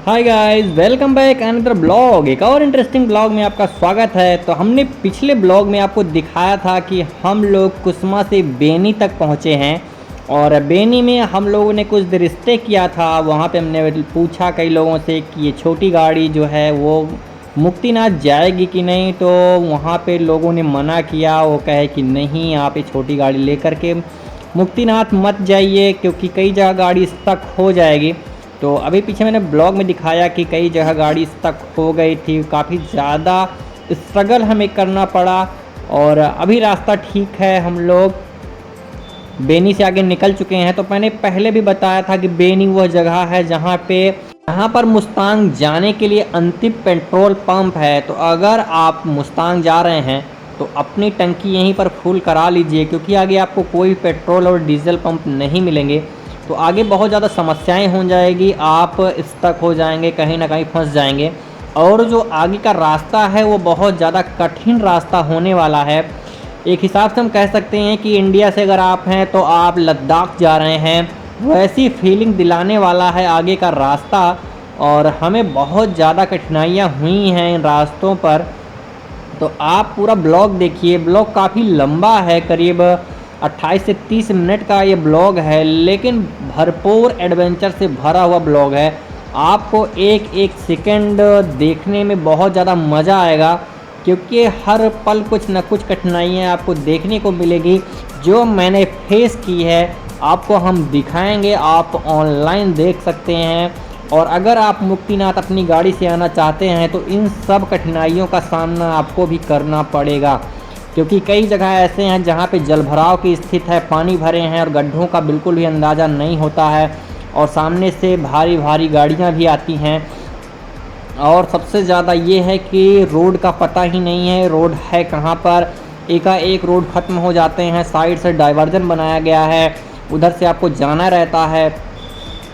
Hi guys, welcome back another blog. एक और interesting blog में आपका स्वागत है। तो हमने पिछले ब्लॉग में आपको दिखाया था कि हम लोग कुसमा से बेनी तक पहुंचे हैं और बेनी में हम लोगों ने कुछ देर स्टे किया था। वहां पे हमने पूछा कई लोगों से कि ये छोटी गाड़ी जो है वो मुक्तिनाथ जाएगी कि नहीं। तो वहां पे लोगों ने मना किया, वो कहे कि नहीं, आप ये छोटी गाड़ी लेकर के मुक्तिनाथ मत जाइए क्योंकि कई जगह गाड़ी स्टक हो जाएगी। तो अभी पीछे मैंने ब्लॉग में दिखाया कि कई जगह गाड़ी स्टक हो गई थी, काफ़ी ज़्यादा स्ट्रगल हमें करना पड़ा। और अभी रास्ता ठीक है, हम लोग बेनी से आगे निकल चुके हैं। तो मैंने पहले भी बताया था कि बेनी वह जगह है जहाँ पर मुस्तांग जाने के लिए अंतिम पेट्रोल पंप है। तो अगर आप मुस्तांग जा रहे हैं तो अपनी टंकी यहीं पर फुल करा लीजिए क्योंकि आगे आपको कोई पेट्रोल और डीजल पंप नहीं मिलेंगे। तो आगे बहुत ज़्यादा समस्याएं हो जाएगी, आप स्टक हो जाएंगे, कहीं ना कहीं फंस जाएंगे। और जो आगे का रास्ता है वो बहुत ज़्यादा कठिन रास्ता होने वाला है। एक हिसाब से हम कह सकते हैं कि इंडिया से अगर आप हैं तो आप लद्दाख जा रहे हैं, वैसी फीलिंग दिलाने वाला है आगे का रास्ता। और हमें बहुत ज़्यादा कठिनाइयाँ हुई हैं इन रास्तों पर। तो आप पूरा ब्लॉग देखिए, ब्लॉग काफ़ी लंबा है, करीब 28 से 30 मिनट का ये ब्लॉग है, लेकिन भरपूर एडवेंचर से भरा हुआ ब्लॉग है। आपको एक एक सेकंड देखने में बहुत ज़्यादा मज़ा आएगा क्योंकि हर पल कुछ न कुछ कठिनाइयाँ आपको देखने को मिलेगी। जो मैंने फेस की है आपको हम दिखाएंगे, आप ऑनलाइन देख सकते हैं। और अगर आप मुक्तिनाथ अपनी गाड़ी से आना चाहते हैं तो इन सब कठिनाइयों का सामना आपको भी करना पड़ेगा क्योंकि कई जगह ऐसे हैं जहाँ पे जलभराव की स्थिति है, पानी भरे हैं और गड्ढों का बिल्कुल भी अंदाज़ा नहीं होता है और सामने से भारी भारी गाड़ियाँ भी आती हैं। और सबसे ज़्यादा ये है कि रोड का पता ही नहीं है, रोड है कहाँ पर, एकाएक रोड ख़त्म हो जाते हैं। साइड से डाइवर्जन बनाया गया है, उधर से आपको जाना रहता है।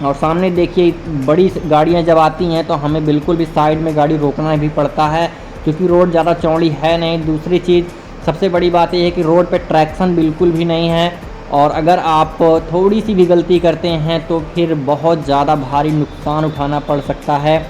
और सामने देखिए बड़ी गाड़ियाँ जब आती हैं तो हमें बिल्कुल भी साइड में गाड़ी रोकना भी पड़ता है क्योंकि रोड ज़्यादा चौड़ी है नहीं। दूसरी चीज़ सबसे बड़ी बात यह है कि रोड पे ट्रैक्शन बिल्कुल भी नहीं है और अगर आप थोड़ी सी भी गलती करते हैं तो फिर बहुत ज़्यादा भारी नुकसान उठाना पड़ सकता है।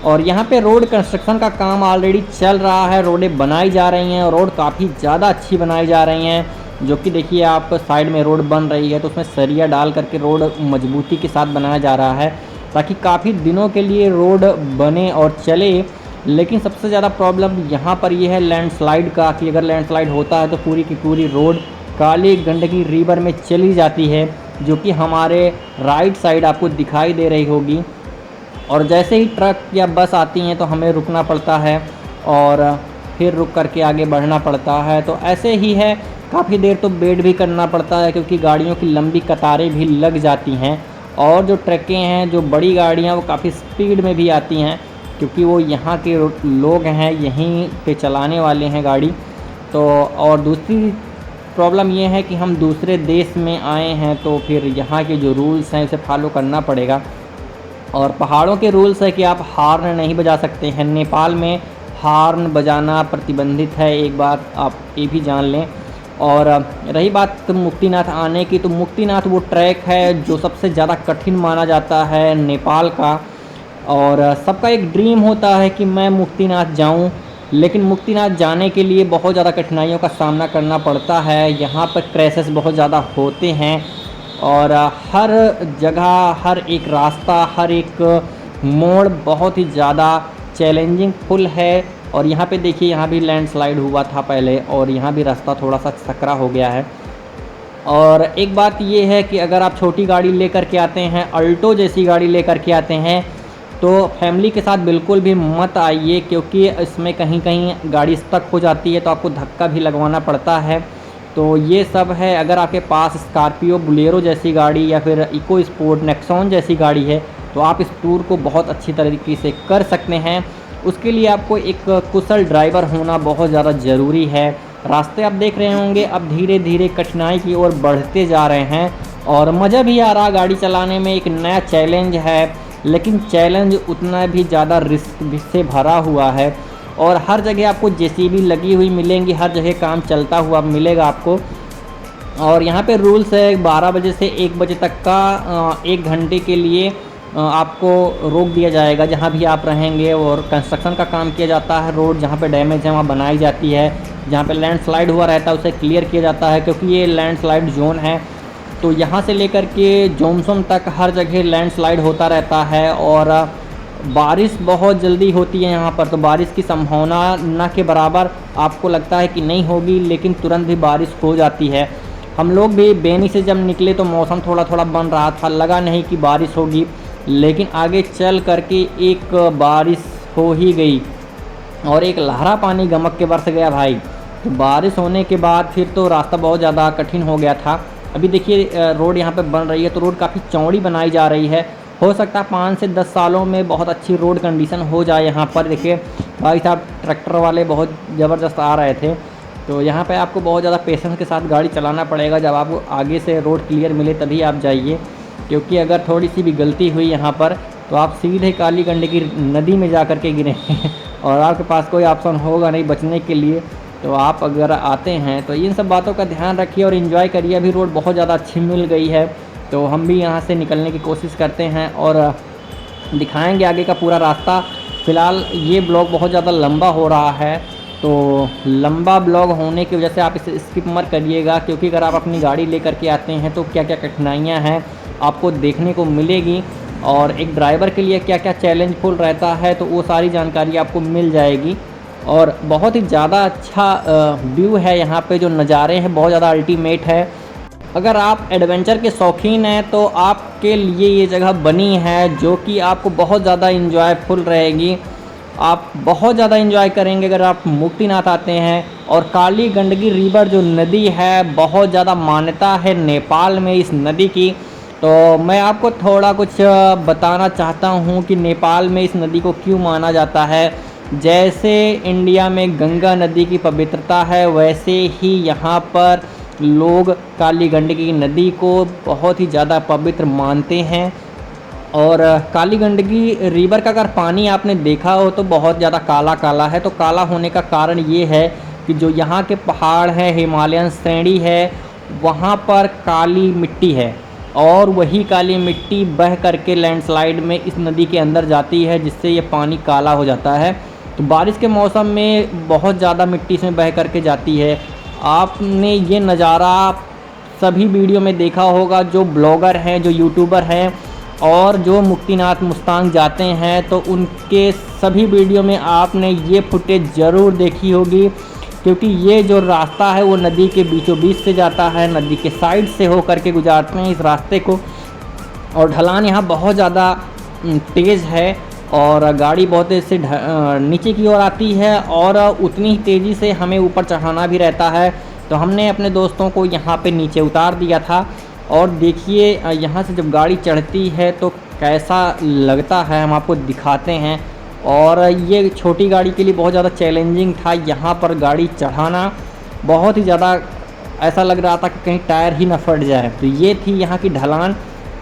और यहाँ पे रोड कंस्ट्रक्शन का काम ऑलरेडी चल रहा है, रोडें बनाई जा रही हैं और रोड काफ़ी ज़्यादा अच्छी बनाई जा रही हैं। जो कि देखिए आप साइड में रोड बन रही है तो उसमें सरिया डाल करके रोड मजबूती के साथ बनाया जा रहा है ताकि काफ़ी दिनों के लिए रोड बने और चले। लेकिन सबसे ज़्यादा प्रॉब्लम यहाँ पर यह है लैंडस्लाइड का कि अगर लैंडस्लाइड होता है तो पूरी की पूरी रोड काली गंडकी रिवर में चली जाती है, जो कि हमारे राइट साइड आपको दिखाई दे रही होगी। और जैसे ही ट्रक या बस आती हैं तो हमें रुकना पड़ता है और फिर रुक करके आगे बढ़ना पड़ता है। तो ऐसे ही है, काफ़ी देर तो वेट भी करना पड़ता है क्योंकि गाड़ियों की लंबी कतारें भी लग जाती हैं। और जो ट्रकें हैं, जो बड़ी गाड़ियाँ, वो काफ़ी स्पीड में भी आती हैं क्योंकि वो यहाँ के लोग हैं, यहीं पे चलाने वाले हैं गाड़ी। तो और दूसरी प्रॉब्लम ये है कि हम दूसरे देश में आए हैं तो फिर यहाँ के जो रूल्स हैं उसे फॉलो करना पड़ेगा। और पहाड़ों के रूल्स है कि आप हॉर्न नहीं बजा सकते हैं। नेपाल में हॉर्न बजाना प्रतिबंधित है, एक बात आप ये भी जान लें। और रही बात मुक्तिनाथ आने की, तो मुक्तिनाथ वो ट्रैक है जो सबसे ज़्यादा कठिन माना जाता है नेपाल का। और सबका एक ड्रीम होता है कि मैं मुक्तिनाथ जाऊं, लेकिन मुक्तिनाथ जाने के लिए बहुत ज़्यादा कठिनाइयों का सामना करना पड़ता है। यहाँ पर क्रैशेस बहुत ज़्यादा होते हैं और हर जगह, हर एक रास्ता, हर एक मोड़ बहुत ही ज़्यादा चैलेंजिंग फुल है। और यहाँ पे देखिए, यहाँ भी लैंडस्लाइड हुआ था पहले और यहाँ भी रास्ता थोड़ा सा सकरा हो गया है। और एक बात ये है कि अगर आप छोटी गाड़ी लेकर के आते हैं, अल्टो जैसी गाड़ी लेकर के आते हैं, तो फैमिली के साथ बिल्कुल भी मत आइए क्योंकि इसमें कहीं कहीं गाड़ी स्टक हो जाती है तो आपको धक्का भी लगवाना पड़ता है। तो ये सब है। अगर आपके पास स्कॉर्पियो, बोलेरो जैसी गाड़ी या फिर इको स्पोर्ट, नेक्सॉन जैसी गाड़ी है तो आप इस टूर को बहुत अच्छी तरीके से कर सकते हैं। उसके लिए आपको एक कुशल ड्राइवर होना बहुत ज़्यादा ज़रूरी है। रास्ते आप देख रहे होंगे अब धीरे धीरे कठिनाई की ओर बढ़ते जा रहे हैं और मज़ा भी आ रहा गाड़ी चलाने में। एक नया चैलेंज है, लेकिन चैलेंज उतना भी ज़्यादा रिस्क से भरा हुआ है। और हर जगह आपको जेसीबी लगी हुई मिलेंगी, हर जगह काम चलता हुआ मिलेगा आपको। और यहाँ पे रूल्स है 12 बजे से 1 बजे तक का 1 घंटे के लिए आपको रोक दिया जाएगा जहाँ भी आप रहेंगे, और कंस्ट्रक्शन का काम किया जाता है। रोड जहाँ पे डैमेज है वहाँ बनाई जाती है, जहाँ पे लैंडस्लाइड हुआ रहता है उसे क्लियर किया जाता है, क्योंकि ये लैंडस्लाइड जोन है। तो यहाँ से लेकर के जोमसोम तक हर जगह लैंडस्लाइड होता रहता है, और बारिश बहुत जल्दी होती है यहाँ पर। तो बारिश की संभावना न के बराबर आपको लगता है कि नहीं होगी, लेकिन तुरंत भी बारिश हो जाती है। हम लोग भी बेनी से जब निकले तो मौसम थोड़ा थोड़ा बन रहा था, लगा नहीं कि बारिश होगी, लेकिन आगे चल करके एक बारिश हो ही गई और एक लहरा पानी गमक के बरस गया भाई। तो बारिश होने के बाद फिर तो रास्ता बहुत ज़्यादा कठिन हो गया था। अभी देखिए रोड यहाँ पे बन रही है, तो रोड काफ़ी चौड़ी बनाई जा रही है। हो सकता है 5 से 10 सालों में बहुत अच्छी रोड कंडीशन हो जाए यहाँ पर। देखिए भाई साहब ट्रैक्टर वाले बहुत ज़बरदस्त आ रहे थे। तो यहाँ पे आपको बहुत ज़्यादा पेशेंस के साथ गाड़ी चलाना पड़ेगा। जब आपको आगे से रोड क्लियर मिले तभी आप जाइए, क्योंकि अगर थोड़ी सी भी गलती हुई यहाँ पर तो आप सीधे काली गंडकी नदी में जा कर के गिरेंगे और आपके पास कोई ऑप्शन होगा नहीं बचने के लिए। तो आप अगर आते हैं तो इन सब बातों का ध्यान रखिए और इन्जॉय करिए। अभी रोड बहुत ज़्यादा अच्छी मिल गई है, तो हम भी यहाँ से निकलने की कोशिश करते हैं और दिखाएंगे आगे का पूरा रास्ता। फ़िलहाल ये ब्लॉग बहुत ज़्यादा लंबा हो रहा है, तो लंबा ब्लॉग होने की वजह से आप इसे स्किप मत करिएगा, क्योंकि अगर आप अपनी गाड़ी लेकर के आते हैं तो क्या क्या कठिनाइयाँ हैं आपको देखने को मिलेगी, और एक ड्राइवर के लिए क्या क्या चैलेंजफुल रहता है, तो वो सारी जानकारी आपको मिल जाएगी। और बहुत ही ज़्यादा अच्छा व्यू है यहाँ पे, जो नज़ारे हैं बहुत ज़्यादा अल्टीमेट है। अगर आप एडवेंचर के शौकीन हैं तो आपके लिए ये जगह बनी है, जो कि आपको बहुत ज़्यादा इंजॉयफुल रहेगी। आप बहुत ज़्यादा इंजॉय करेंगे अगर आप मुक्तिनाथ आते हैं। और काली गंडकी रिवर जो नदी है, बहुत ज़्यादा मान्यता है नेपाल में इस नदी की। तो मैं आपको थोड़ा कुछ बताना चाहता हूँ कि नेपाल में इस नदी को क्यों माना जाता है। जैसे इंडिया में गंगा नदी की पवित्रता है, वैसे ही यहाँ पर लोग काली गंडकी नदी को बहुत ही ज़्यादा पवित्र मानते हैं। और काली गंडकी रिवर का अगर पानी आपने देखा हो तो बहुत ज़्यादा काला काला है। तो काला होने का कारण ये है कि जो यहाँ के पहाड़ हैं, हिमालयन श्रेणी है, वहाँ पर काली मिट्टी है, और वही काली मिट्टी बह करके लैंडस्लाइड में इस नदी के अंदर जाती है, जिससे ये पानी काला हो जाता है। तो बारिश के मौसम में बहुत ज़्यादा मिट्टी इसमें बह करके जाती है। आपने ये नज़ारा सभी वीडियो में देखा होगा, जो ब्लॉगर हैं, जो यूट्यूबर हैं और जो मुक्तिनाथ मुस्तांग जाते हैं, तो उनके सभी वीडियो में आपने ये फुटेज ज़रूर देखी होगी, क्योंकि ये जो रास्ता है वो नदी के बीचों बीच से जाता है, नदी के साइड से हो करके गुजारते हैं इस रास्ते को। और ढलान यहाँ बहुत ज़्यादा तेज़ है, और गाड़ी बहुत तेज़ से नीचे की ओर आती है, और उतनी ही तेज़ी से हमें ऊपर चढ़ाना भी रहता है। तो हमने अपने दोस्तों को यहाँ पे नीचे उतार दिया था, और देखिए यहाँ से जब गाड़ी चढ़ती है तो कैसा लगता है हम आपको दिखाते हैं। और ये छोटी गाड़ी के लिए बहुत ज़्यादा चैलेंजिंग था यहाँ पर गाड़ी चढ़ाना। बहुत ही ज़्यादा ऐसा लग रहा था कि कहीं टायर ही ना फट जाए। तो ये थी यहाँ की ढलान,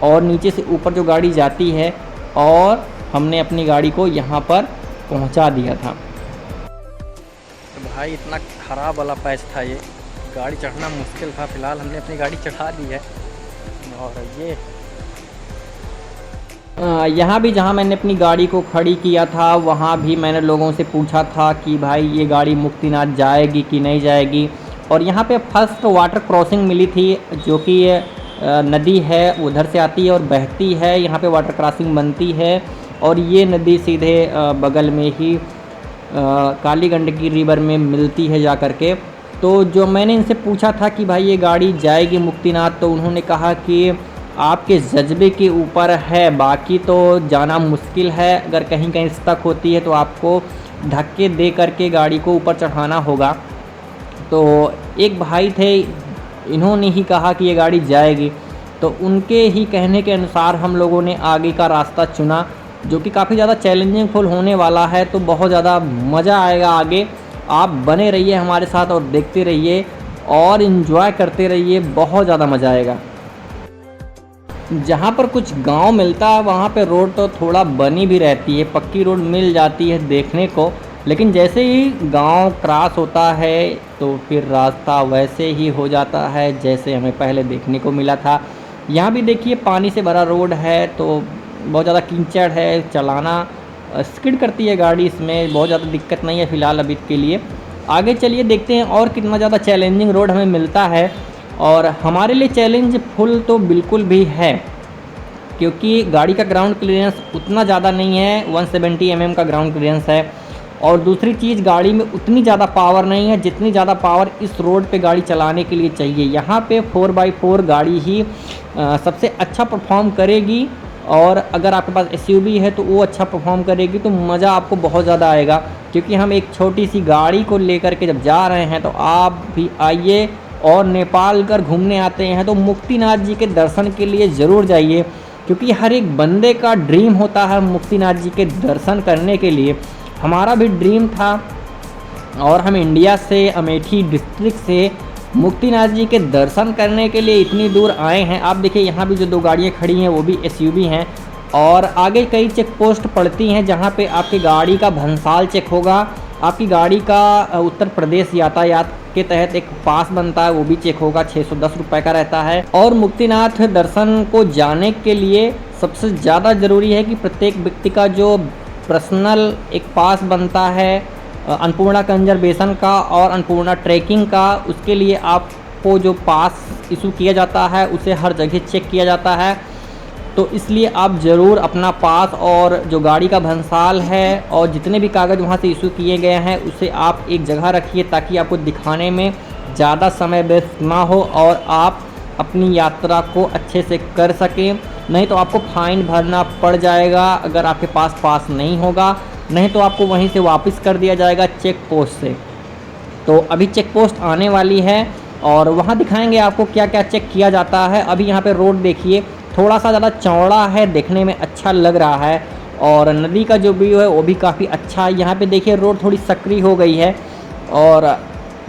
और नीचे से ऊपर जो गाड़ी जाती है, और हमने अपनी गाड़ी को यहाँ पर पहुँचा दिया था। तो भाई इतना ख़राब वाला पैच था, ये गाड़ी चढ़ना मुश्किल था। फ़िलहाल हमने अपनी गाड़ी चढ़ा दी है। और ये यहाँ भी जहाँ मैंने अपनी गाड़ी को खड़ी किया था, वहाँ भी मैंने लोगों से पूछा था कि भाई ये गाड़ी मुक्तिनाथ जाएगी कि नहीं जाएगी। और यहाँ पे फर्स्ट वाटर क्रॉसिंग मिली थी, जो कि नदी है उधर से आती है और बहती है, यहाँ पे वाटर क्रॉसिंग बनती है, और ये नदी सीधे बगल में ही काली गंडकी रिवर में मिलती है जा कर के। तो जो मैंने इनसे पूछा था कि भाई ये गाड़ी जाएगी मुक्तिनाथ, तो उन्होंने कहा कि आपके जज्बे के ऊपर है, बाकी तो जाना मुश्किल है। अगर कहीं कहीं स्टक होती है तो आपको धक्के दे करके गाड़ी को ऊपर चढ़ाना होगा। तो एक भाई थे, इन्होंने ही कहा कि ये गाड़ी जाएगी, तो उनके ही कहने के अनुसार हम लोगों ने आगे का रास्ता चुना, जो कि काफ़ी ज़्यादा चैलेंजिंग फुल होने वाला है। तो बहुत ज़्यादा मज़ा आएगा आगे। आप बने रहिए हमारे साथ और देखते रहिए और इन्जॉय करते रहिए, बहुत ज़्यादा मज़ा आएगा। जहाँ पर कुछ गांव मिलता है वहाँ पे रोड तो थोड़ा बनी भी रहती है, पक्की रोड मिल जाती है देखने को, लेकिन जैसे ही गांव क्रॉस होता है तो फिर रास्ता वैसे ही हो जाता है जैसे हमें पहले देखने को मिला था। यहाँ भी देखिए पानी से भरा रोड है, तो बहुत ज़्यादा कीचड़ है, चलाना स्किड करती है गाड़ी, इसमें बहुत ज़्यादा दिक्कत नहीं है फ़िलहाल अभी के लिए। आगे चलिए देखते हैं और कितना ज़्यादा चैलेंजिंग रोड हमें मिलता है। और हमारे लिए चैलेंज फुल तो बिल्कुल भी है, क्योंकि गाड़ी का ग्राउंड क्लियरेंस उतना ज़्यादा नहीं है, 170 mm का ग्राउंड क्लियरेंस है। और दूसरी चीज़, गाड़ी में उतनी ज़्यादा पावर नहीं है जितनी ज़्यादा पावर इस रोड पे गाड़ी चलाने के लिए चाहिए। यहाँ पे 4x4 गाड़ी ही सबसे अच्छा परफॉर्म करेगी, और अगर आपके पास एसयूवी है तो वो अच्छा परफॉर्म करेगी, तो मज़ा आपको बहुत ज़्यादा आएगा। क्योंकि हम एक छोटी सी गाड़ी को लेकर के जब जा रहे हैं, तो आप भी आइए, और नेपाल अगर घूमने आते हैं तो मुक्तिनाथ जी के दर्शन के लिए ज़रूर जाइए, क्योंकि हर एक बंदे का ड्रीम होता है मुक्तिनाथ जी के दर्शन करने के लिए। हमारा भी ड्रीम था, और हम इंडिया से, अमेठी डिस्ट्रिक्ट से मुक्तिनाथ जी के दर्शन करने के लिए इतनी दूर आए हैं। आप देखिए यहाँ भी जो 2 गाड़ियाँ खड़ी हैं वो भी एसयूवी हैं, और आगे कई चेक पोस्ट पड़ती हैं जहाँ पे आपकी गाड़ी का भंसाल चेक होगा, आपकी गाड़ी का उत्तर प्रदेश यातायात के तहत एक पास बनता है वो भी चेक होगा, 610 रुपये का रहता है। और मुक्तिनाथ दर्शन को जाने के लिए सबसे ज़्यादा ज़रूरी है कि प्रत्येक व्यक्ति का जो पर्सनल एक पास बनता है अन्नपूर्णा कंजर्वेशन का और अन्नपूर्णा ट्रैकिंग का, उसके लिए आपको जो पास इशू किया जाता है उसे हर जगह चेक किया जाता है। तो इसलिए आप ज़रूर अपना पास और जो गाड़ी का भंसाल है और जितने भी कागज़ वहाँ से इशू किए गए हैं उसे आप एक जगह रखिए, ताकि आपको दिखाने में ज़्यादा समय वेस्ट ना हो और आप अपनी यात्रा को अच्छे से कर सकें। नहीं तो आपको फ़ाइन भरना पड़ जाएगा अगर आपके पास पास नहीं होगा, नहीं तो आपको वहीं से वापस कर दिया जाएगा चेक पोस्ट से। तो अभी चेक पोस्ट आने वाली है और वहाँ दिखाएंगे आपको क्या क्या चेक किया जाता है। अभी यहाँ पे रोड देखिए, थोड़ा सा ज़्यादा चौड़ा है, देखने में अच्छा लग रहा है, और नदी का जो व्यू है वो भी काफ़ी अच्छा है। यहाँ पे देखिए रोड थोड़ी सकरी हो गई है, और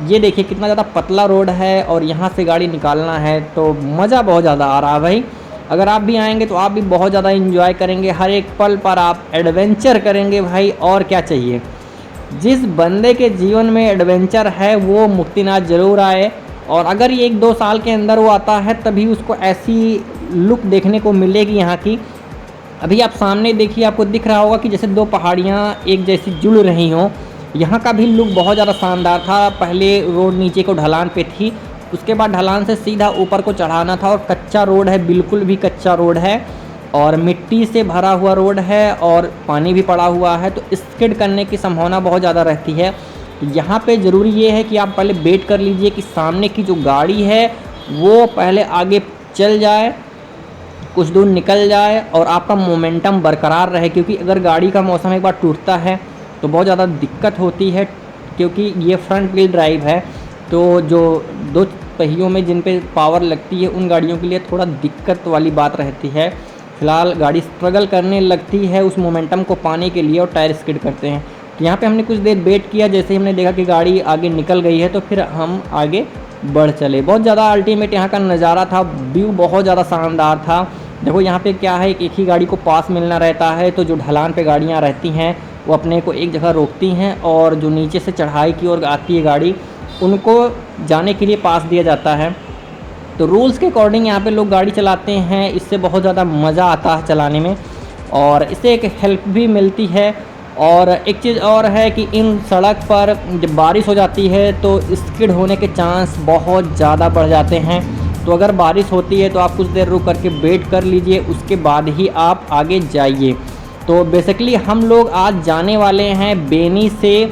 ये देखिए कितना ज़्यादा पतला रोड है, और यहाँ से गाड़ी निकालना है तो मज़ा बहुत ज़्यादा आ रहा है भाई। अगर आप भी आएंगे तो आप भी बहुत ज़्यादा एंजॉय करेंगे, हर एक पल पर आप एडवेंचर करेंगे भाई, और क्या चाहिए। जिस बंदे के जीवन में एडवेंचर है वो मुक्तिनाथ ज़रूर आए, और अगर ये 1-2 साल के अंदर वो आता है तभी उसको ऐसी लुक देखने को मिलेगी यहाँ की। अभी आप सामने देखिए, आपको दिख रहा होगा कि जैसे 2 पहाड़ियाँ एक जैसी जुड़ रही हों। यहाँ का भी लुक बहुत ज़्यादा शानदार था। पहले रोड नीचे को ढलान पे थी, उसके बाद ढलान से सीधा ऊपर को चढ़ाना था, और कच्चा रोड है, बिल्कुल भी कच्चा रोड है, और मिट्टी से भरा हुआ रोड है, और पानी भी पड़ा हुआ है, तो स्किड करने की संभावना बहुत ज़्यादा रहती है। यहाँ पे ज़रूरी ये है कि आप पहले वेट कर लीजिए कि सामने की जो गाड़ी है वो पहले आगे चल जाए, कुछ दूर निकल जाए, और आपका मोमेंटम बरकरार रहे। क्योंकि अगर गाड़ी का मौसम एक बार टूटता है तो बहुत ज़्यादा दिक्कत होती है, क्योंकि ये फ्रंट व्हील ड्राइव है, तो जो 2 पहियों में जिन पे पावर लगती है उन गाड़ियों के लिए थोड़ा दिक्कत वाली बात रहती है। फ़िलहाल गाड़ी स्ट्रगल करने लगती है उस मोमेंटम को पाने के लिए, और टायर स्किड करते हैं। तो यहाँ पे हमने कुछ देर वेट किया, जैसे ही हमने देखा कि गाड़ी आगे निकल गई है तो फिर हम आगे बढ़ चले। बहुत ज़्यादा अल्टीमेट यहाँ का नज़ारा था, व्यू बहुत ज़्यादा शानदार था। देखो यहाँ पे क्या है, एक ही गाड़ी को पास मिलना रहता है, तो जो ढलान पे गाड़ियाँ रहती हैं वो अपने को एक जगह रोकती हैं, और जो नीचे से चढ़ाई की ओर आती है गाड़ी उनको जाने के लिए पास दिया जाता है। तो रूल्स के अकॉर्डिंग यहाँ पे लोग गाड़ी चलाते हैं, इससे बहुत ज़्यादा मज़ा आता है चलाने में, और इससे एक हेल्प भी मिलती है। और एक चीज़ और है कि इन सड़क पर जब बारिश हो जाती है तो स्किड होने के चांस बहुत ज़्यादा बढ़ जाते हैं। तो अगर बारिश होती है तो आप कुछ देर रुक करके वेट कर लीजिए, उसके बाद ही आप आगे जाइए। तो बेसिकली हम लोग आज जाने वाले हैं बेनी से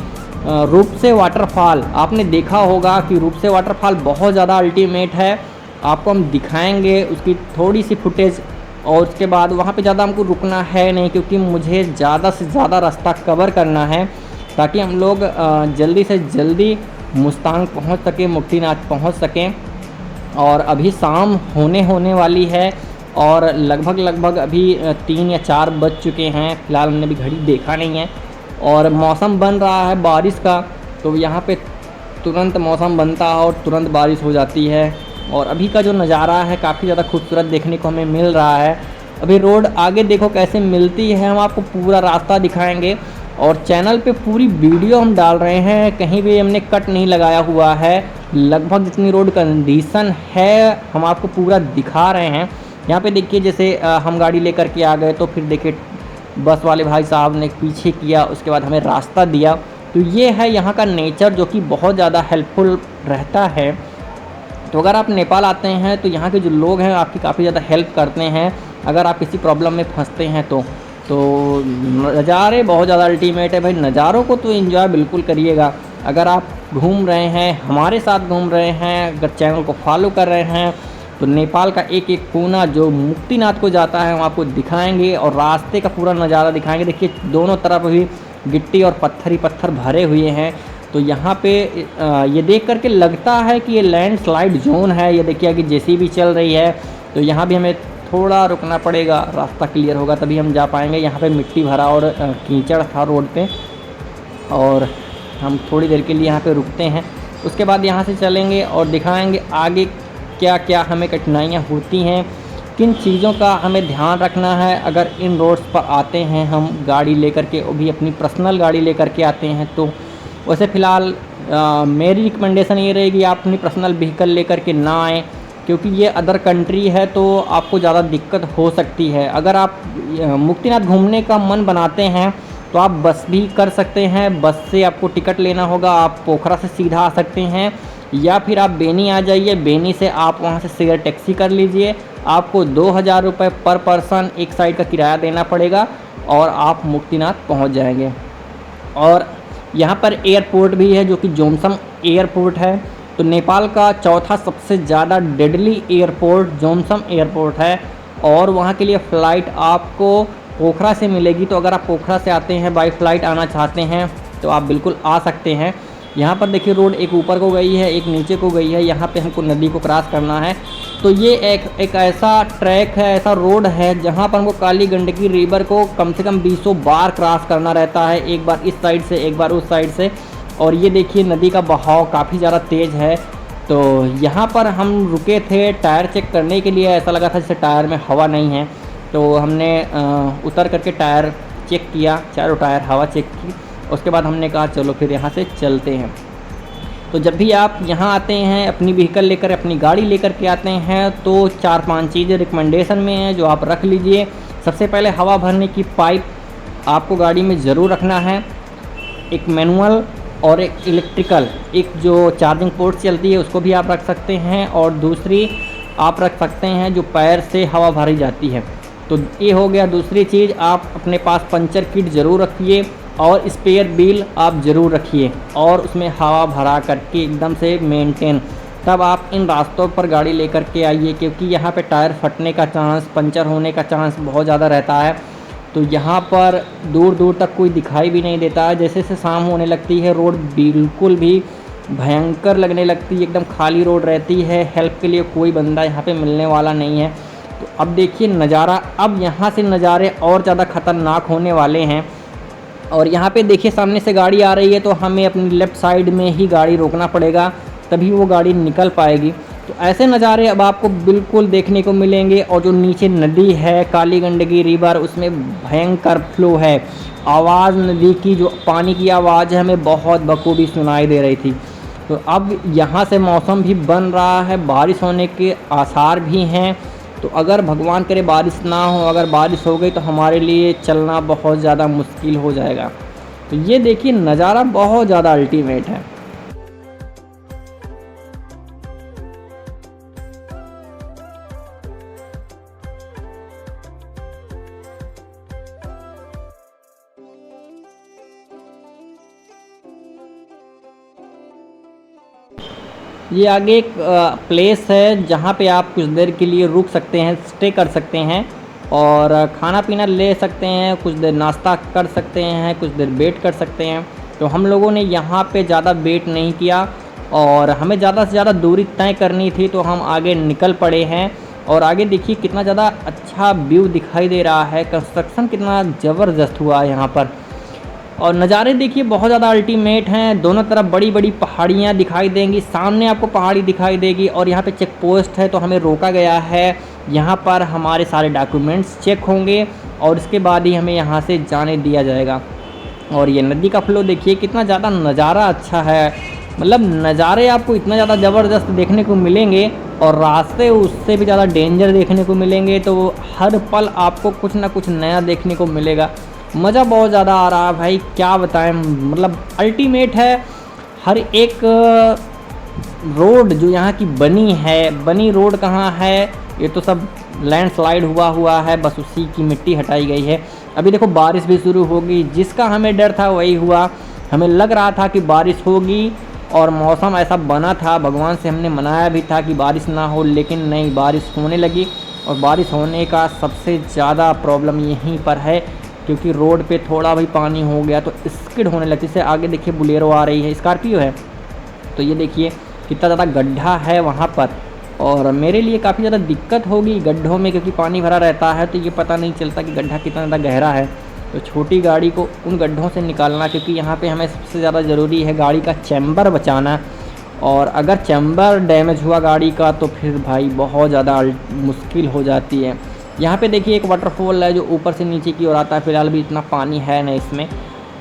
रूपसे वाटरफॉल। आपने देखा होगा कि रूपसे वाटरफॉल बहुत ज़्यादा अल्टीमेट है, आपको हम दिखाएंगे उसकी थोड़ी सी फुटेज, और उसके बाद वहाँ पे ज़्यादा हमको रुकना है नहीं, क्योंकि मुझे ज़्यादा से ज़्यादा रास्ता कवर करना है, ताकि हम लोग जल्दी से जल्दी मुस्तांग पहुँच सकें, मुक्तिनाथ पहुँच सकें। और अभी शाम होने वाली है, और लगभग अभी 3 या 4 बज चुके हैं। फ़िलहाल हमने अभी घड़ी देखा नहीं है, और मौसम बन रहा है बारिश का, तो यहाँ पे तुरंत मौसम बनता है और तुरंत बारिश हो जाती है। और अभी का जो नज़ारा है काफ़ी ज़्यादा खूबसूरत देखने को हमें मिल रहा है। अभी रोड आगे देखो कैसे मिलती है, हम आपको पूरा रास्ता दिखाएंगे, और चैनल पे पूरी वीडियो हम डाल रहे हैं, कहीं भी हमने कट नहीं लगाया हुआ है। लगभग जितनी रोड कंडीशन है हम आपको पूरा दिखा रहे हैं, यहाँ पे देखिए जैसे हम गाड़ी लेकर के आ गए तो फिर देखिए बस वाले भाई साहब ने पीछे किया, उसके बाद हमें रास्ता दिया। तो ये है यहाँ का नेचर जो कि बहुत ज़्यादा हेल्पफुल रहता है। तो अगर आप नेपाल आते हैं तो यहाँ के जो लोग हैं आपकी काफ़ी ज़्यादा हेल्प करते हैं अगर आप किसी प्रॉब्लम में फंसते हैं तो नज़ारे बहुत ज़्यादा अल्टीमेट है भाई। नज़ारों को तो एंजॉय बिल्कुल करिएगा। अगर आप घूम रहे हैं, हमारे साथ घूम रहे हैं, अगर चैनल को फॉलो कर रहे हैं तो नेपाल का एक एक कोना जो मुक्तिनाथ को जाता है हम आपको दिखाएंगे और रास्ते का पूरा नज़ारा दिखाएंगे। देखिए दोनों तरफ भी गिट्टी और पत्थर ही पत्थर भरे हुए हैं। तो यहाँ पे ये देख करके लगता है कि ये लैंडस्लाइड जोन है। ये देखिए कि जेसीबी चल रही है, तो यहाँ भी हमें थोड़ा रुकना पड़ेगा, रास्ता क्लियर होगा तभी हम जा पाएंगे। यहाँ पे मिट्टी भरा और कीचड़ था रोड पे, और हम थोड़ी देर के लिए यहाँ पे रुकते हैं। उसके बाद यहाँ से चलेंगे और दिखाएंगे आगे क्या क्या हमें कठिनाइयाँ होती हैं, किन चीज़ों का हमें ध्यान रखना है अगर इन रोड्स पर आते हैं हम गाड़ी लेकर के, वो भी अपनी पर्सनल गाड़ी लेकर के आते हैं। तो वैसे फ़िलहाल मेरी रिकमेंडेशन ये रहेगी आप अपनी पर्सनल व्हीकल लेकर के ना आएँ, क्योंकि ये अदर कंट्री है तो आपको ज़्यादा दिक्कत हो सकती है। अगर आप मुक्तिनाथ घूमने का मन बनाते हैं तो आप बस भी कर सकते हैं। बस से आपको टिकट लेना होगा, आप पोखरा से सीधा आ सकते हैं, या फिर आप बेनी आ जाइए, बेनी से आप वहाँ से शेयर टैक्सी कर लीजिए। आपको 2000 रुपये पर पर्सन एक साइड का किराया देना पड़ेगा और आप मुक्तिनाथ पहुँच जाएंगे। और यहाँ पर एयरपोर्ट भी है जो कि जोमसम एयरपोर्ट है। तो नेपाल का चौथा सबसे ज़्यादा डेडली एयरपोर्ट जोमसम एयरपोर्ट है, और वहाँ के लिए फ़्लाइट आपको पोखरा से मिलेगी। तो अगर आप पोखरा से आते हैं बाई फ़्लाइट आना चाहते हैं तो आप बिल्कुल आ सकते हैं। यहाँ पर देखिए रोड एक ऊपर को गई है, एक नीचे को गई है। यहाँ पे हमको नदी को क्रॉस करना है। तो ये एक ऐसा ट्रैक है, ऐसा रोड है जहाँ पर हमको काली गंडकी रिवर को कम से कम 20 बार क्रॉस करना रहता है, एक बार इस साइड से एक बार उस साइड से। और ये देखिए नदी का बहाव काफ़ी ज़्यादा तेज़ है। तो यहाँ पर हम रुके थे टायर चेक करने के लिए, ऐसा लगा था जैसे टायर में हवा नहीं है। तो हमने उतर करके टायर चेक किया, चारों टायर हवा चेक की। उसके बाद हमने कहा चलो फिर यहाँ से चलते हैं। तो जब भी आप यहाँ आते हैं अपनी व्हीकल लेकर, अपनी गाड़ी लेकर के आते हैं तो 4-5 चीज़ें रिकमेंडेशन में हैं जो आप रख लीजिए। सबसे पहले हवा भरने की पाइप आपको गाड़ी में ज़रूर रखना है, एक मैनुअल और एक इलेक्ट्रिकल, एक जो चार्जिंग पोर्ट चलती है उसको भी आप रख सकते हैं, और दूसरी आप रख सकते हैं जो पैर से हवा भरी जाती है। तो ये हो गया। दूसरी चीज़ आप अपने पास पंचर किट ज़रूर रखिए और स्पेयर व्हील आप ज़रूर रखिए, और उसमें हवा भरा करके एकदम से मेंटेन, तब आप इन रास्तों पर गाड़ी लेकर के आइए, क्योंकि यहाँ पे टायर फटने का चांस, पंचर होने का चांस बहुत ज़्यादा रहता है। तो यहाँ पर दूर दूर तक कोई दिखाई भी नहीं देता है। जैसे जैसे शाम होने लगती है रोड बिल्कुल भी भयंकर लगने लगती है, एकदम खाली रोड रहती है, हेल्प के लिए कोई बंदा यहाँ पे मिलने वाला नहीं है। तो अब देखिए नज़ारा, अब यहाँ से नज़ारे और ज़्यादा ख़तरनाक होने वाले हैं। और यहाँ पे देखिए सामने से गाड़ी आ रही है तो हमें अपनी लेफ़्ट साइड में ही गाड़ी रोकना पड़ेगा, तभी वो गाड़ी निकल पाएगी। तो ऐसे नज़ारे अब आपको बिल्कुल देखने को मिलेंगे। और जो नीचे नदी है काली गंडकी रिवर, उसमें भयंकर फ्लो है, आवाज़ नदी की, जो पानी की आवाज़ है हमें बहुत बखूबी सुनाई दे रही थी। तो अब यहाँ से मौसम भी बन रहा है, बारिश होने के आसार भी हैं। तो अगर भगवान करे बारिश ना हो, अगर बारिश हो गई तो हमारे लिए चलना बहुत ज़्यादा मुश्किल हो जाएगा। तो ये देखिए नज़ारा बहुत ज़्यादा अल्टीमेट है। ये आगे एक प्लेस है जहाँ पे आप कुछ देर के लिए रुक सकते हैं, स्टे कर सकते हैं और खाना पीना ले सकते हैं, कुछ देर नाश्ता कर सकते हैं, कुछ देर वेट कर सकते हैं। तो हम लोगों ने यहाँ पे ज़्यादा वेट नहीं किया और हमें ज़्यादा से ज़्यादा दूरी तय करनी थी, तो हम आगे निकल पड़े हैं। और आगे देखिए कितना ज़्यादा अच्छा व्यू दिखाई दे रहा है, कंस्ट्रक्शन कितना ज़बरदस्त हुआ है यहाँ पर। और नज़ारे देखिए बहुत ज़्यादा अल्टीमेट हैं, दोनों तरफ बड़ी बड़ी पहाड़ियाँ दिखाई देंगी, सामने आपको पहाड़ी दिखाई देगी। और यहाँ पे चेक पोस्ट है तो हमें रोका गया है, यहाँ पर हमारे सारे डॉक्यूमेंट्स चेक होंगे और इसके बाद ही हमें यहाँ से जाने दिया जाएगा। और ये नदी का फ्लो देखिए कितना ज़्यादा नज़ारा अच्छा है, मतलब नज़ारे आपको इतना ज़्यादा ज़बरदस्त देखने को मिलेंगे और रास्ते उससे भी ज़्यादा डेंजर देखने को मिलेंगे। तो हर पल आपको कुछ ना कुछ नया देखने को मिलेगा। मज़ा बहुत ज़्यादा आ रहा है भाई, क्या बताएं, मतलब अल्टीमेट है। हर एक रोड जो यहाँ की बनी रोड कहाँ है, ये तो सब लैंडस्लाइड हुआ है, बस उसी की मिट्टी हटाई गई है। अभी देखो बारिश भी शुरू होगी, जिसका हमें डर था वही हुआ। हमें लग रहा था कि बारिश होगी और मौसम ऐसा बना था, भगवान से हमने मनाया भी था कि बारिश ना हो, लेकिन नहीं, बारिश होने लगी। और बारिश होने का सबसे ज़्यादा प्रॉब्लम यहीं पर है, क्योंकि रोड पे थोड़ा भी पानी हो गया तो स्किड होने लगती है। आगे देखिए बुलेरो आ रही है, स्कॉर्पियो है, तो ये देखिए कितना ज़्यादा गड्ढा है वहाँ पर। और मेरे लिए काफ़ी ज़्यादा दिक्कत होगी गड्ढों में, क्योंकि पानी भरा रहता है तो ये पता नहीं चलता कि गड्ढा कितना ज़्यादा गहरा है। तो छोटी गाड़ी को उन गड्ढों से निकालना, क्योंकि यहाँ पे हमें सबसे ज़्यादा ज़रूरी है गाड़ी का चैम्बर बचाना। और अगर चैम्बर डैमेज हुआ गाड़ी का तो फिर भाई बहुत ज़्यादा मुश्किल हो जाती है। यहाँ पे देखिए एक वाटरफॉल है जो ऊपर से नीचे की ओर आता है। फ़िलहाल भी इतना पानी है नहीं इसमें।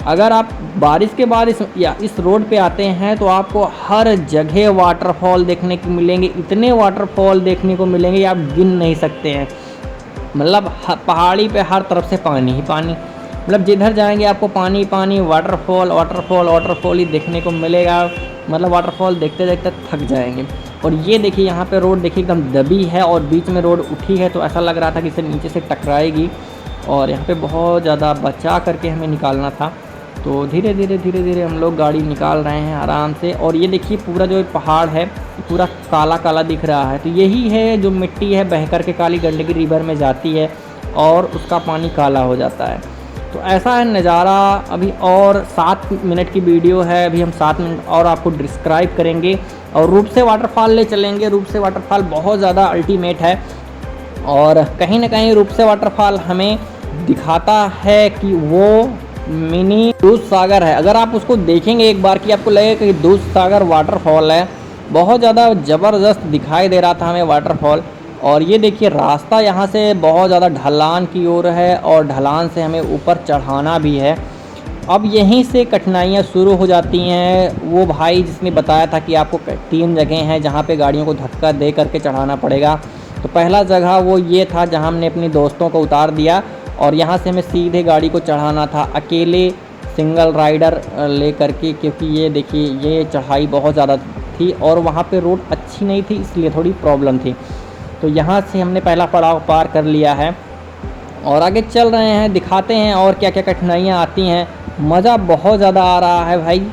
अगर आप बारिश के बाद इस रोड पे आते हैं तो आपको हर जगह वाटरफॉल देखने को मिलेंगे। इतने वाटरफॉल देखने को मिलेंगे आप गिन नहीं सकते हैं। मतलब पहाड़ी पे हर तरफ से पानी ही पानी, मतलब जिधर जाएंगे आपको पानी पानी, वाटरफॉल ही देखने को मिलेगा। मतलब वाटरफॉल देखते देखते थक जाएंगे। और ये देखिए यहाँ पे रोड देखिए एकदम दबी है और बीच में रोड उठी है, तो ऐसा लग रहा था कि इसे नीचे से टकराएगी। और यहाँ पे बहुत ज़्यादा बचा करके हमें निकालना था। तो धीरे धीरे हम लोग गाड़ी निकाल रहे हैं आराम से। और ये देखिए पूरा जो पहाड़ है पूरा काला काला दिख रहा है, तो यही है जो मिट्टी है बह कर के काली गंडकी रिवर में जाती है और उसका पानी काला हो जाता है। तो ऐसा है नज़ारा। अभी और 7 मिनट की वीडियो है, अभी हम 7 मिनट और आपको डिस्क्राइब करेंगे और रूप से वाटरफॉल ले चलेंगे। रूप से वाटरफॉल बहुत ज़्यादा अल्टीमेट है और कहीं ना कहीं रूप से वाटरफॉल हमें दिखाता है कि वो मिनी दूध सागर है। अगर आप उसको देखेंगे एक बार कि आपको लगेगा कि दूध सागर वाटरफॉल है। बहुत ज़्यादा ज़बरदस्त दिखाई दे रहा था हमें वाटरफॉल। और ये देखिए रास्ता यहाँ से बहुत ज़्यादा ढलान की ओर है और ढलान से हमें ऊपर चढ़ाना भी है। अब यहीं से कठिनाइयाँ शुरू हो जाती हैं। वो भाई जिसने बताया था कि आपको 3 जगह हैं जहाँ पे गाड़ियों को धक्का दे करके चढ़ाना पड़ेगा। तो पहला जगह वो ये था जहाँ हमने अपने दोस्तों को उतार दिया और यहाँ से हमें सीधे गाड़ी को चढ़ाना था अकेले, सिंगल राइडर ले करके, क्योंकि ये देखिए ये चढ़ाई बहुत ज़्यादा थी और वहाँ पे रोड अच्छी नहीं थी, इसलिए थोड़ी प्रॉब्लम थी। तो यहाँ से हमने पहला पड़ाव पार कर लिया है और आगे चल रहे हैं, दिखाते हैं और क्या क्या कठिनाइयाँ आती हैं। मज़ा बहुत ज़्यादा आ रहा है भाई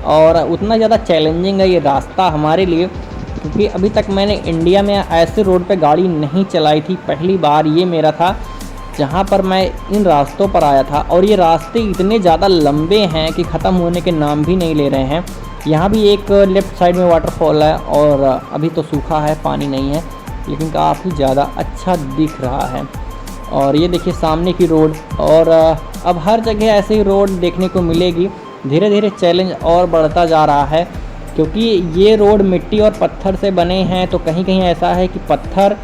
और उतना ज़्यादा चैलेंजिंग है ये रास्ता हमारे लिए, क्योंकि अभी तक मैंने इंडिया में ऐसे रोड पे गाड़ी नहीं चलाई थी। पहली बार ये मेरा था जहाँ पर मैं इन रास्तों पर आया था। और ये रास्ते इतने ज़्यादा लंबे हैं कि ख़त्म होने के नाम भी नहीं ले रहे हैं। यहाँ भी एक लेफ़्ट साइड में वाटरफॉल है और अभी तो सूखा है, पानी नहीं है, लेकिन काफ़ी ज़्यादा अच्छा दिख रहा है। और ये देखिए सामने की रोड। और अब हर जगह ऐसे ही रोड देखने को मिलेगी। धीरे धीरे चैलेंज और बढ़ता जा रहा है, क्योंकि ये रोड मिट्टी और पत्थर से बने हैं। तो कहीं कहीं ऐसा है कि पत्थर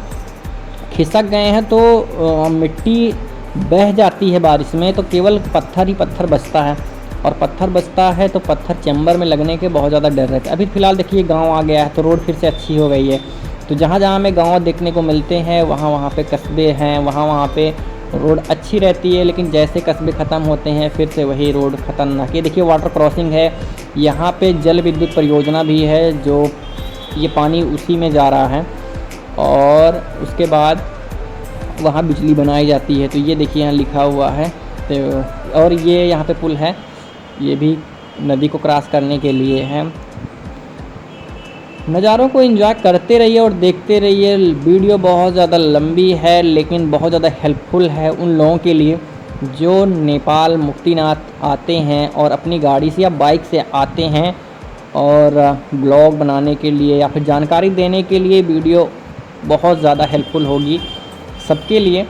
खिसक गए हैं तो मिट्टी बह जाती है बारिश में, तो केवल पत्थर ही पत्थर बचता है और पत्थर बचता है तो पत्थर चैम्बर में लगने के बहुत ज़्यादा डर रहता है। अभी फ़िलहाल देखिए गांव आ गया है तो रोड फिर से अच्छी हो गई है। तो जहाँ जहाँ हमें गांव देखने को मिलते हैं वहाँ वहाँ पे कस्बे हैं, वहाँ पे रोड अच्छी रहती है, लेकिन जैसे कस्बे ख़त्म होते हैं फिर से वही रोड खतरनाक। ये देखिए वाटर क्रॉसिंग है, यहाँ पे जल विद्युत परियोजना भी है जो ये पानी उसी में जा रहा है और उसके बाद वहाँ बिजली बनाई जाती है। तो ये देखिए यहाँ लिखा हुआ है। तो और ये यहाँ पे पुल है, ये भी नदी को क्रॉस करने के लिए है। नज़ारों को एंजॉय करते रहिए और देखते रहिए। वीडियो बहुत ज़्यादा लंबी है लेकिन बहुत ज़्यादा हेल्पफुल है उन लोगों के लिए जो नेपाल मुक्तिनाथ आते हैं और अपनी गाड़ी से या बाइक से आते हैं और ब्लॉग बनाने के लिए या फिर जानकारी देने के लिए। वीडियो बहुत ज़्यादा हेल्पफुल होगी सबके लिए।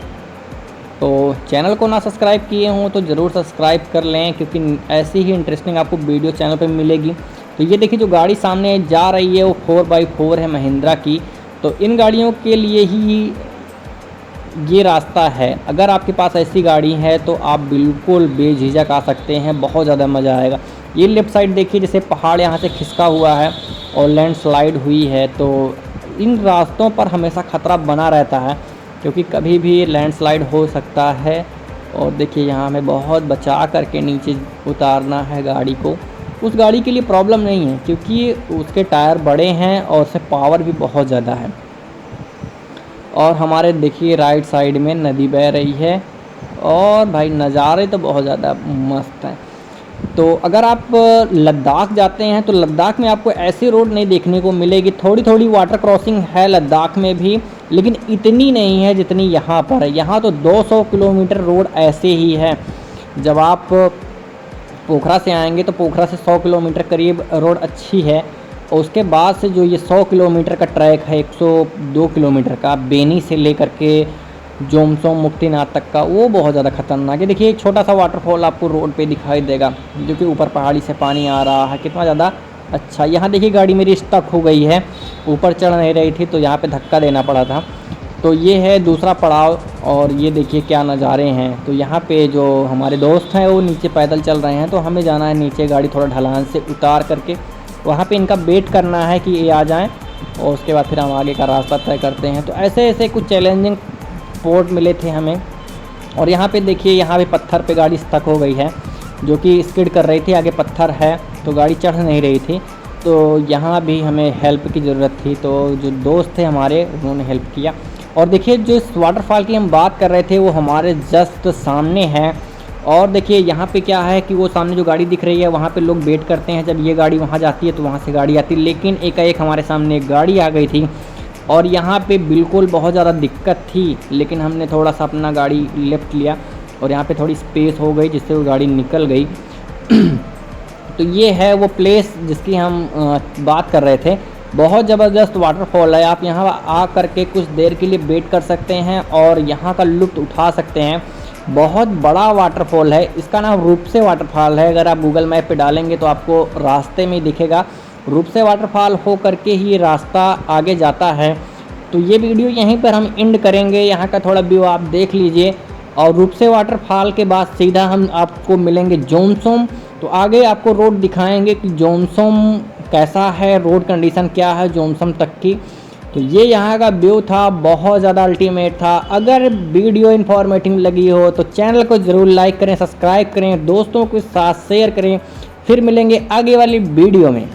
तो चैनल को ना सब्सक्राइब किए हों तो ज़रूर सब्सक्राइब कर लें, क्योंकि ऐसी ही इंटरेस्टिंग आपको वीडियो चैनल पे मिलेगी। तो ये देखिए जो गाड़ी सामने जा रही है वो 4x4 है महिंद्रा की। तो इन गाड़ियों के लिए ही ये रास्ता है। अगर आपके पास ऐसी गाड़ी है तो आप बिल्कुल बेझिझक आ सकते हैं, बहुत ज़्यादा मज़ा आएगा। ये लेफ़्ट साइड देखिए जैसे पहाड़ यहाँ से खिसका हुआ है और लैंडस्लाइड हुई है, तो इन रास्तों पर हमेशा ख़तरा बना रहता है क्योंकि कभी भी लैंडस्लाइड हो सकता है। और देखिए यहाँ हमें बहुत बचा करके नीचे उतारना है गाड़ी को। उस गाड़ी के लिए प्रॉब्लम नहीं है क्योंकि उसके टायर बड़े हैं और उससे पावर भी बहुत ज़्यादा है। और हमारे देखिए राइट साइड में नदी बह रही है और भाई नज़ारे तो बहुत ज़्यादा मस्त हैं। तो अगर आप लद्दाख जाते हैं तो लद्दाख में आपको ऐसी रोड नहीं देखने को मिलेगी। थोड़ी थोड़ी वाटर क्रॉसिंग है लद्दाख में भी, लेकिन इतनी नहीं है जितनी यहाँ पर है। यहाँ तो 200 किलोमीटर रोड ऐसे ही है। जब आप पोखरा से आएंगे तो पोखरा से 100 किलोमीटर करीब रोड अच्छी है, और उसके बाद से जो ये 100 किलोमीटर का ट्रैक है, 102 किलोमीटर का बेनी से लेकर के जोमसोम मुक्तिनाथ तक का, वो बहुत ज़्यादा खतरनाक है। देखिए एक छोटा सा वाटरफॉल आपको रोड पे दिखाई देगा जो कि ऊपर पहाड़ी से पानी आ रहा है, कितना ज़्यादा अच्छा। यहाँ देखिए गाड़ी मेरी स्टक हो गई है, ऊपर चढ़ नहीं रही थी तो यहाँ पे धक्का देना पड़ा था। तो ये है दूसरा पड़ाव और ये देखिए क्या नज़ारे हैं। तो यहाँ पे जो हमारे दोस्त हैं वो नीचे पैदल चल रहे हैं, तो हमें जाना है नीचे गाड़ी थोड़ा ढलान से उतार करके, वहाँ पे इनका वेट करना है कि ये आ जाएं और उसके बाद फिर हम आगे का रास्ता तय करते हैं। तो ऐसे ऐसे कुछ चैलेंजिंग स्पॉट मिले थे हमें। और यहाँ पे देखिए यहाँ पे पत्थर पे गाड़ी स्टक हो गई है जो कि स्किड कर रही थी, आगे पत्थर है तो गाड़ी चढ़ नहीं रही थी। तो यहाँ भी हमें हेल्प की ज़रूरत थी, तो जो दोस्त थे हमारे उन्होंने हेल्प किया। और देखिए जो इस वाटरफॉल की हम बात कर रहे थे वो हमारे जस्ट सामने है। और देखिए यहाँ पे क्या है कि वो सामने जो गाड़ी दिख रही है वहाँ पे लोग वेट करते हैं, जब ये गाड़ी वहाँ जाती है तो वहाँ से गाड़ी आती है। लेकिन एकाएक हमारे सामने एक गाड़ी आ गई थी और यहाँ पे बिल्कुल बहुत ज़्यादा दिक्कत थी, लेकिन हमने थोड़ा सा अपना गाड़ी लेफ्ट लिया और यहाँ पे थोड़ी स्पेस हो गई जिससे वो गाड़ी निकल गई। तो ये है वो प्लेस जिसकी हम बात कर रहे थे। बहुत ज़बरदस्त वाटरफॉल है, आप यहाँ आ करके कुछ देर के लिए वेट कर सकते हैं और यहाँ का लुत्फ़ उठा सकते हैं। बहुत बड़ा वाटरफॉल है, इसका नाम रूपसे वाटरफॉल है। अगर आप गूगल मैप पे डालेंगे तो आपको रास्ते में दिखेगा, रूपसे वाटरफॉल हो करके ही रास्ता आगे जाता है। तो ये वीडियो यहीं पर हम एंड करेंगे, यहाँ का थोड़ा व्यू आप देख लीजिए। और रूपसे वाटरफॉल के बाद सीधा हम आपको मिलेंगे जोमसोम, तो आगे आपको रोड दिखाएंगे कि जोमसोम कैसा है, रोड कंडीशन क्या है जोमसोम तक की। तो ये यहाँ का व्यू था, बहुत ज़्यादा अल्टीमेट था। अगर वीडियो इन्फॉर्मेटिव लगी हो तो चैनल को ज़रूर लाइक करें, सब्सक्राइब करें, दोस्तों के साथ शेयर करें। फिर मिलेंगे आगे वाली वीडियो में।